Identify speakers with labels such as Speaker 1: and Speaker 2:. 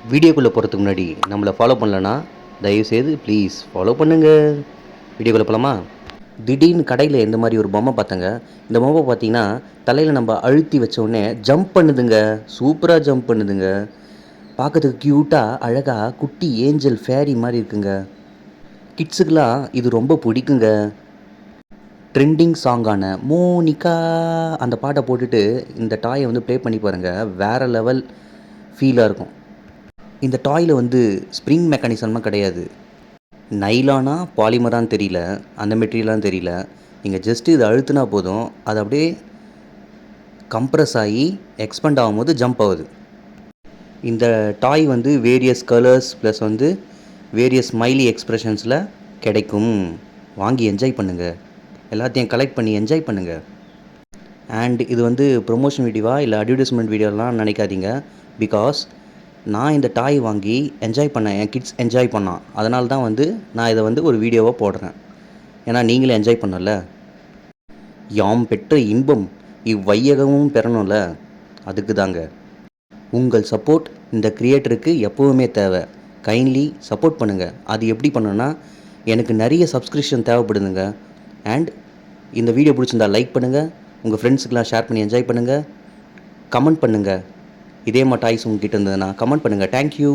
Speaker 1: வீடியோக்குள்ளே போகிறதுக்கு முன்னாடி நம்மளை ஃபாலோ பண்ணலன்னா தயவுசெய்து ப்ளீஸ் ஃபாலோ பண்ணுங்கள். வீடியோக்குள்ளே போகலாமா? திடீர்னு கடையில் இந்த மாதிரி ஒரு பொம்மை பார்த்தங்க. இந்த பொம்மை பார்த்தீங்கன்னா தலையில் நம்ம அழுத்தி வச்ச உடனே ஜம்ப் பண்ணுதுங்க. சூப்பராக ஜம்ப் பண்ணுதுங்க. பார்க்கறதுக்கு க்யூட்டாக அழகாக குட்டி ஏஞ்சல் ஃபேரி மாதிரி இருக்குங்க. கிட்ஸுக்கெலாம் இது ரொம்ப பிடிக்குங்க. ட்ரெண்டிங் சாங்கான மோனிகா அந்த பாட்டை போட்டுட்டு இந்த டாயை வந்து ப்ளே பண்ணி பாருங்கள். வேறு லெவல் ஃபீலாக இருக்கும். இந்த டாயில் வந்து ஸ்ப்ரிங் மெக்கானிசம்லாம் கிடையாது. நைலானா பாலிமரான்னு தெரியல, அந்த மெட்டீரியலான்னு தெரியல. நீங்கள் ஜஸ்ட்டு இதை அழுத்தினா போதும், அது அப்படியே கம்ப்ரஸ் ஆகி எக்ஸ்பெண்ட் ஆகும்போது ஜம்ப் ஆகுது. இந்த டாய் வந்து வேரியஸ் கலர்ஸ் ப்ளஸ் வந்து வேரியஸ் ஸ்மைலி எக்ஸ்ப்ரெஷன்ஸில் கிடைக்கும். வாங்கி என்ஜாய் பண்ணுங்கள். எல்லாத்தையும் கலெக்ட் பண்ணி என்ஜாய் பண்ணுங்கள். அண்ட் இது வந்து ப்ரொமோஷன் வீடியோவா இல்லை அட்வர்டைஸ்மெண்ட் வீடியோலாம் நினைக்காதீங்க. பிகாஸ் நான் இந்த டாய் வாங்கி என்ஜாய் பண்ணேன். என் கிட்ஸ் என்ஜாய் பண்ணான். அதனால தான் வந்து நான் இதை வந்து ஒரு வீடியோவாக போடுறேன். ஏன்னா நீங்களே என்ஜாய் பண்ணல. யாம் பெற்ற இன்பம் இவ்வையகமும் பெறணும்ல, அதுக்கு தாங்க. உங்கள் சப்போர்ட் இந்த கிரியேட்டருக்கு எப்போவுமே தேவை. கைண்ட்லி சப்போர்ட் பண்ணுங்கள். அது எப்படி பண்ணணுன்னா, எனக்கு நிறைய சப்ஸ்கிரிப்ஷன் தேவைப்படுதுங்க. அண்ட் இந்த வீடியோ பிடிச்சிருந்தா லைக் பண்ணுங்கள். உங்கள் ஃப்ரெண்ட்ஸுக்கெலாம் ஷேர் பண்ணி என்ஜாய் பண்ணுங்கள். கமெண்ட் பண்ணுங்கள். இதே மாதிரி டாய்ஸ் உங்ககிட்ட இருந்ததுன்னா கமெண்ட் பண்ணுங்கள். தேங்க்யூ.